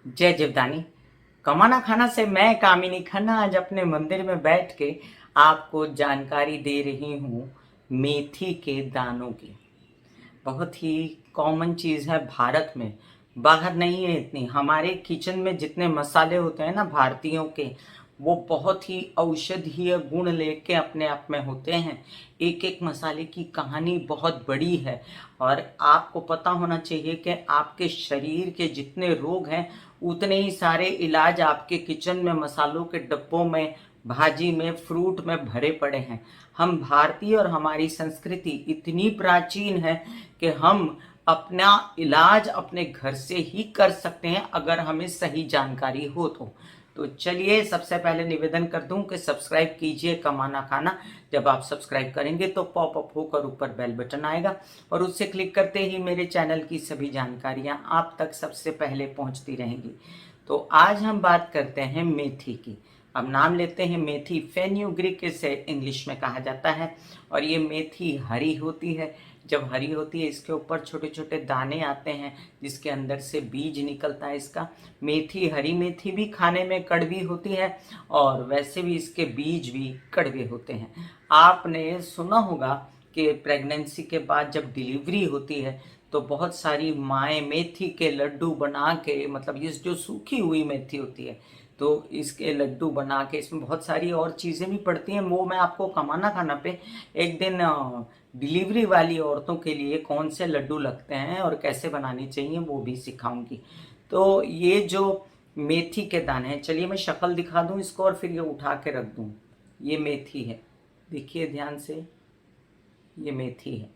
जय जीवदानी। कमाना खाना से मैं कामिनी खन्ना आज अपने मंदिर में बैठ के आपको जानकारी दे रही हूँ मेथी के दानों की। बहुत ही कॉमन चीज़ है भारत में, बाहर नहीं है इतनी। हमारे किचन में जितने मसाले होते हैं ना भारतीयों के, वो बहुत ही औषधीय गुण लेके अपने आप में होते हैं। एक एक मसाले की कहानी बहुत बड़ी है और आपको पता होना चाहिए कि आपके शरीर के जितने रोग हैं उतने ही सारे इलाज आपके किचन में मसालों के डब्बों में, भाजी में, फ्रूट में भरे पड़े हैं। हम भारतीय और हमारी संस्कृति इतनी प्राचीन है कि हम अपना इलाज अपने घर से ही कर सकते हैं अगर हमें सही जानकारी हो तो चलिए सबसे पहले निवेदन कर दूं कि सब्सक्राइब कीजिए कमाना खाना। जब आप सब्सक्राइब करेंगे तो पॉपअप होकर ऊपर बेल बटन आएगा और उससे क्लिक करते ही मेरे चैनल की सभी जानकारियां आप तक सबसे पहले पहुंचती रहेंगी। तो आज हम बात करते हैं मेथी की। अब नाम लेते हैं मेथी। फेन्यूग्रीक इसे इंग्लिश में कहा जाता है और ये मेथी हरी होती है। जब हरी होती है इसके ऊपर छोटे छोटे दाने आते हैं जिसके अंदर से बीज निकलता है इसका। मेथी, हरी मेथी भी खाने में कड़वी होती है और वैसे भी इसके बीज भी कड़वे होते हैं। आपने सुना होगा कि प्रेगनेंसी के बाद जब डिलीवरी होती है तो बहुत सारी माएँ मेथी के लड्डू बना के, मतलब ये जो सूखी हुई मेथी होती है तो इसके लड्डू बना के, इसमें बहुत सारी और चीज़ें भी पड़ती हैं। वो मैं आपको कमाना खाना पे एक दिन डिलीवरी वाली औरतों के लिए कौन से लड्डू लगते हैं और कैसे बनाने चाहिए वो भी सिखाऊंगी। तो ये जो मेथी के दाने हैं, चलिए मैं शक्ल दिखा दूं इसको और फिर ये उठा के रख दूं। ये मेथी है, देखिए ध्यान से, ये मेथी है।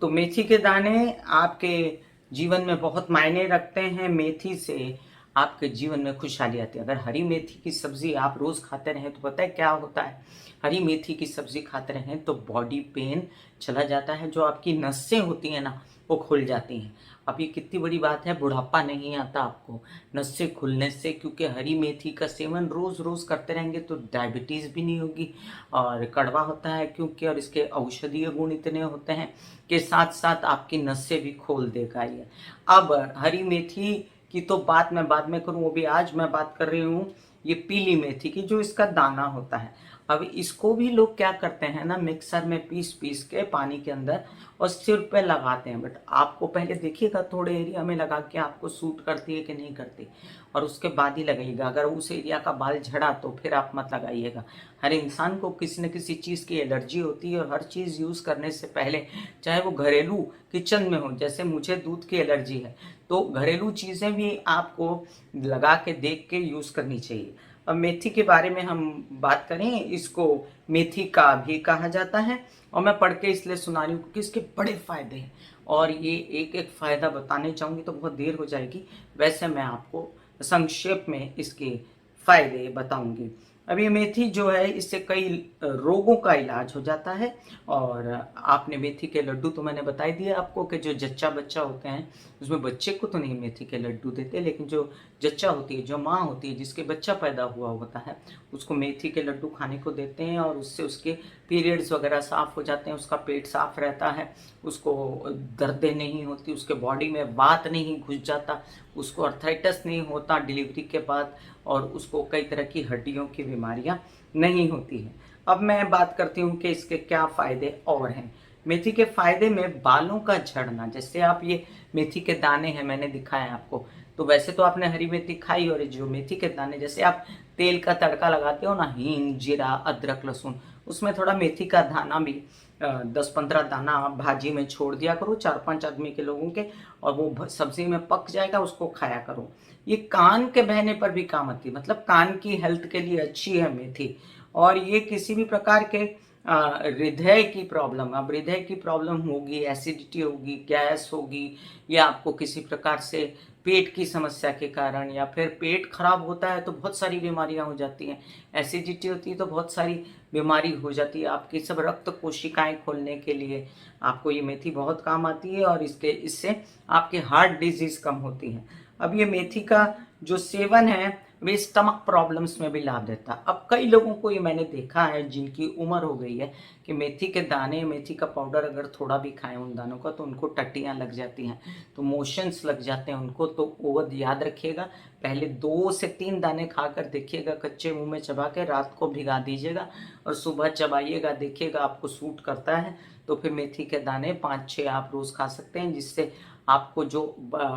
तो मेथी के दाने आपके जीवन में बहुत मायने रखते हैं। मेथी से आपके जीवन में खुशहाली आती है। अगर हरी मेथी की सब्जी आप रोज खाते रहें तो पता है क्या होता है। हरी मेथी की सब्जी खाते रहें तो बॉडी पेन चला जाता है, जो आपकी नसें होती हैं ना वो खुल जाती हैं। अब ये कितनी बड़ी बात है, बुढ़ापा नहीं आता आपको नसें खुलने से, क्योंकि हरी मेथी का सेवन रोज रोज करते रहेंगे तो डायबिटीज भी नहीं होगी। और कड़वा होता है क्योंकि, और इसके औषधीय गुण इतने होते हैं के साथ साथ आपकी नसें भी खोल देगा ये। अब हरी मेथी की तो बात मैं बाद में करूं, वो भी आज मैं बात कर रही हूँ ये पीली मेथी की, जो इसका दाना होता है। अब इसको भी लोग क्या करते हैं ना, मिक्सर में पीस पीस के पानी के अंदर और सिर पे लगाते हैं। बट आपको पहले देखिएगा थोड़े एरिया में लगा के आपको सूट करती है कि नहीं करती, और उसके बाद ही लगाइएगा। अगर उस एरिया का बाल झड़ा तो फिर आप मत लगाइएगा। हर इंसान को किसी न किसी चीज़ की एलर्जी होती है और हर चीज़ यूज़ करने से पहले, चाहे वो घरेलू किचन में हो, जैसे मुझे दूध की एलर्जी है तो घरेलू चीज़ें भी आपको लगा के देख के यूज़ करनी चाहिए। अब मेथी के बारे में हम बात करें, इसको मेथी का भी कहा जाता है और मैं पढ़ के इसलिए सुना रही हूँ क्योंकि इसके बड़े फायदे हैं और ये एक एक फायदा बताने चाहूँगी तो बहुत देर हो जाएगी। वैसे मैं आपको संक्षेप में इसके फायदे बताऊंगी। अब ये मेथी जो है इससे कई रोगों का इलाज हो जाता है। और आपने मेथी के लड्डू तो मैंने बता ही दिया आपको कि जो जच्चा बच्चा होते हैं उसमें बच्चे को तो नहीं मेथी के लड्डू देते, लेकिन जो जच्चा होती है, जो माँ होती है जिसके बच्चा पैदा हुआ होता है, उसको मेथी के लड्डू खाने को देते हैं और उससे उसके पीरियड्स वगैरह साफ हो जाते हैं, उसका पेट साफ रहता है, उसको दर्दें नहीं होती, उसके बॉडी में वात नहीं घुस जाता, उसको अर्थराइटिस नहीं होता डिलीवरी के बाद, और उसको कई तरह की हड्डियों की बीमारियां नहीं होती हैं। अब मैं बात करती हूँ कि इसके क्या फायदे और हैं। मेथी के फायदे में बालों का झड़ना, जैसे आप ये मेथी के दाने हैं मैंने दिखाया आपको, तो वैसे तो आपने हरी मेथी खाई, और जो मेथी के दाने जैसे आप तेल का तड़का लगाते हो ना, हींग, जीरा, अदरक, लहसुन, उसमें थोड़ा मेथी का दाना भी 10-15 दाना आप भाजी में छोड़ दिया करो 4-5 आदमी के लोगों के, और वो सब्जी में पक जाएगा, उसको खाया करो। ये कान के बहने पर भी काम आती है, मतलब कान की हेल्थ के लिए अच्छी है मेथी। और ये किसी भी प्रकार के हृदय की प्रॉब्लम, अब हृदय की प्रॉब्लम होगी, एसिडिटी होगी, गैस होगी, या आपको किसी प्रकार से पेट की समस्या के कारण, या फिर पेट खराब होता है तो बहुत सारी बीमारियां हो जाती हैं, एसिडिटी होती है तो बहुत सारी बीमारी हो जाती है आपकी, सब रक्त कोशिकाएं खोलने के लिए आपको ये मेथी बहुत काम आती है और इससे आपके हार्ट डिजीज कम होती है। अब ये मेथी का जो सेवन है वे स्टमक प्रॉब्लम्स में भी लाभ देता है। अब कई लोगों को ये मैंने देखा है जिनकी उम्र हो गई है कि मेथी के दाने, मेथी का पाउडर अगर थोड़ा भी खाएं उन दानों का तो उनको टट्टियाँ लग जाती हैं, तो मोशंस लग जाते हैं उनको। तो वो याद रखिएगा, पहले 2 से 3 दाने खाकर देखिएगा, कच्चे मुंह में चबा के रात को भिगा दीजिएगा और सुबह चबाइएगा, देखिएगा आपको सूट करता है तो फिर मेथी के दाने 5-6 आप रोज़ खा सकते हैं, जिससे आपको जो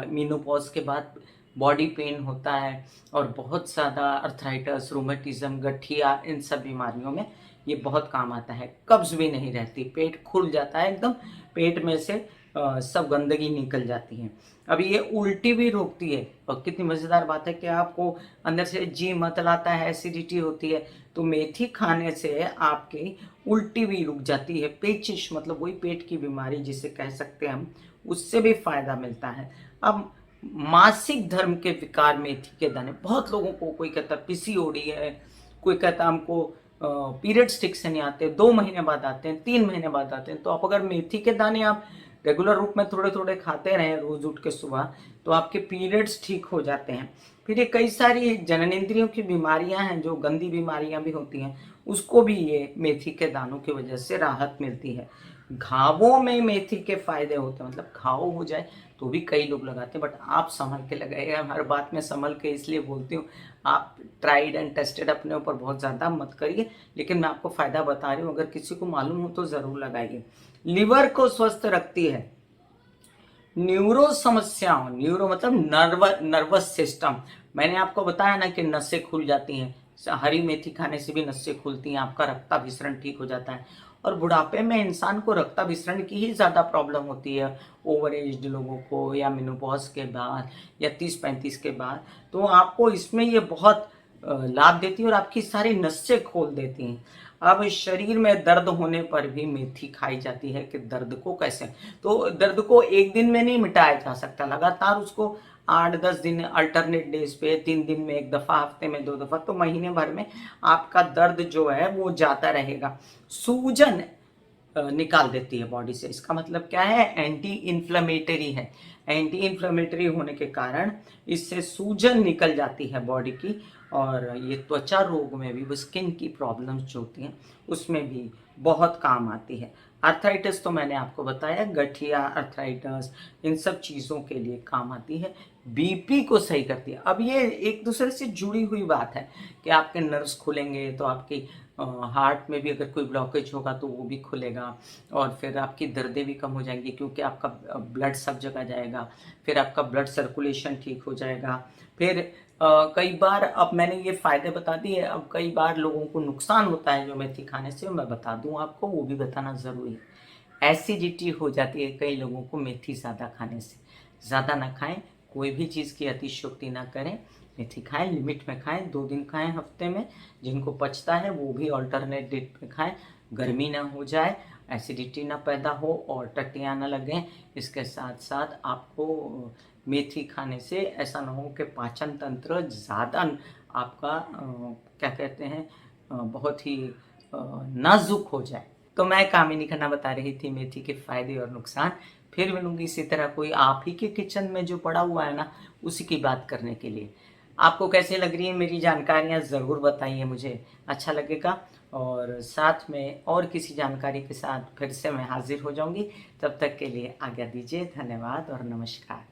मेनोपॉज के बाद बॉडी पेन होता है और बहुत ज़्यादा अर्थराइटिस, रूमेटिज्म, गठिया, इन सब बीमारियों में ये बहुत काम आता है। कब्ज़ भी नहीं रहती, पेट खुल जाता है एकदम, पेट में से सब गंदगी निकल जाती है। अब ये उल्टी भी रोकती है और कितनी मज़ेदार बात है कि आपको अंदर से जी मतलाता है, एसिडिटी होती है, तो मेथी खाने से आपकी उल्टी भी रुक जाती है। पेचिश मतलब वही पेट की बीमारी जिसे कह सकते हैं हम, उससे भी फ़ायदा मिलता है। अब मासिक धर्म के विकार मेथी के दाने, बहुत लोगों को, कोई कहता है पीसीओडी है, कोई कहता हमको पीरियड्स ठीक से नहीं आते, 2 महीने बाद आते हैं, 3 महीने बाद आते हैं। तो आप अगर मेथी के दाने आप रेगुलर रूप में थोड़े थोड़े खाते रहें रोज उठ के सुबह, तो आपके पीरियड्स ठीक हो जाते हैं। फिर ये कई सारी जननेंद्रियों की बीमारियां हैं, जो गंदी बीमारियां भी होती हैं, उसको भी ये मेथी के दानों की वजह से राहत मिलती है। घावों में मेथी के फायदे होते हैं, मतलब घाव हो जाए तो भी कई लोग लगाते हैं, बट आप संभल के लगाइएगा। हर बात में संभल के इसलिए बोलती हूँ, आप ट्राइड एंड टेस्टेड अपने ऊपर बहुत ज़्यादा मत करिए, लेकिन मैं आपको फ़ायदा बता रही हूँ, अगर किसी को मालूम हो तो ज़रूर लगाइए। लिवर को स्वस्थ रखती है, न्यूरो समस्याओं, न्यूरो मतलब नर्वस सिस्टम, मैंने आपको बताया ना कि नसें खुल जाती हैं, हरी मेथी खाने से भी नसें खुलती हैं, आपका रक्ताभिसरण ठीक हो जाता है। और बुढ़ापे में इंसान को रक्ताभिसरण की ही ज़्यादा प्रॉब्लम होती है, ओवर एज्ड लोगों को या मेनोपॉज के बाद या 30-35 के बाद, तो आपको इसमें ये बहुत लाभ देती है और आपकी सारी नसें खोल देती हैं। अब शरीर में दर्द होने पर भी मेथी खाई जाती है कि दर्द को कैसे, तो दर्द को एक दिन में नहीं मिटाया जा सकता, लगातार उसको 8-10 दिन अल्टरनेट डेज पे, 3 दिन में 1 दफ़ा, हफ्ते में 2 दफ़ा, तो महीने भर में आपका दर्द जो है वो जाता रहेगा। सूजन निकाल देती है बॉडी से, इसका मतलब क्या है, एंटी इन्फ्लेमेटरी है। एंटी इन्फ्लेमेटरी होने के कारण इससे सूजन निकल जाती है बॉडी की, और ये त्वचा रोग में भी, वो स्किन की प्रॉब्लम्स जो होती हैं उसमें भी बहुत काम आती है। अर्थराइटिस तो मैंने आपको बताया, गठिया, अर्थराइटिस, इन सब चीज़ों के लिए काम आती है। बीपी को सही करती है। अब ये एक दूसरे से जुड़ी हुई बात है कि आपके नर्व्स खुलेंगे तो आपकी हार्ट में भी अगर कोई ब्लॉकेज होगा तो वो भी खुलेगा, और फिर आपकी दर्दें भी कम हो जाएंगी क्योंकि आपका ब्लड सब जगह जाएगा, फिर आपका ब्लड सर्कुलेशन ठीक हो जाएगा। फिर कई बार, अब मैंने ये फ़ायदे बता दिए, अब कई बार लोगों को नुकसान होता है जो मेथी खाने से, मैं बता दूं आपको, वो भी बताना ज़रूरी है। एसिडिटी हो जाती है कई लोगों को मेथी ज़्यादा खाने से। ज़्यादा ना खाएं, कोई भी चीज़ की अतिशयोक्ति ना करें, मेथी खाएं, लिमिट में खाएं, 2 दिन खाएं हफ्ते में, जिनको पचता है वो भी अल्टरनेट डेट पे खाएं, गर्मी ना हो जाए, एसिडिटी ना पैदा हो और टट्टियाँ ना लगें। इसके साथ साथ आपको मेथी खाने से ऐसा ना हो कि पाचन तंत्र ज़्यादा आपका क्या कहते हैं, बहुत ही नाजुक हो जाए। तो मैं कामिनी खन्ना बता रही थी मेथी के फ़ायदे और नुकसान। फिर मिलूंगी इसी तरह कोई आप ही के किचन में जो पड़ा हुआ है ना, उसी की बात करने के लिए। आपको कैसे लग रही है मेरी जानकारियाँ, ज़रूर बताइए, मुझे अच्छा लगेगा। और साथ में और किसी जानकारी के साथ फिर से मैं हाजिर हो जाऊंगी। तब तक के लिए आज्ञा दीजिए। धन्यवाद और नमस्कार।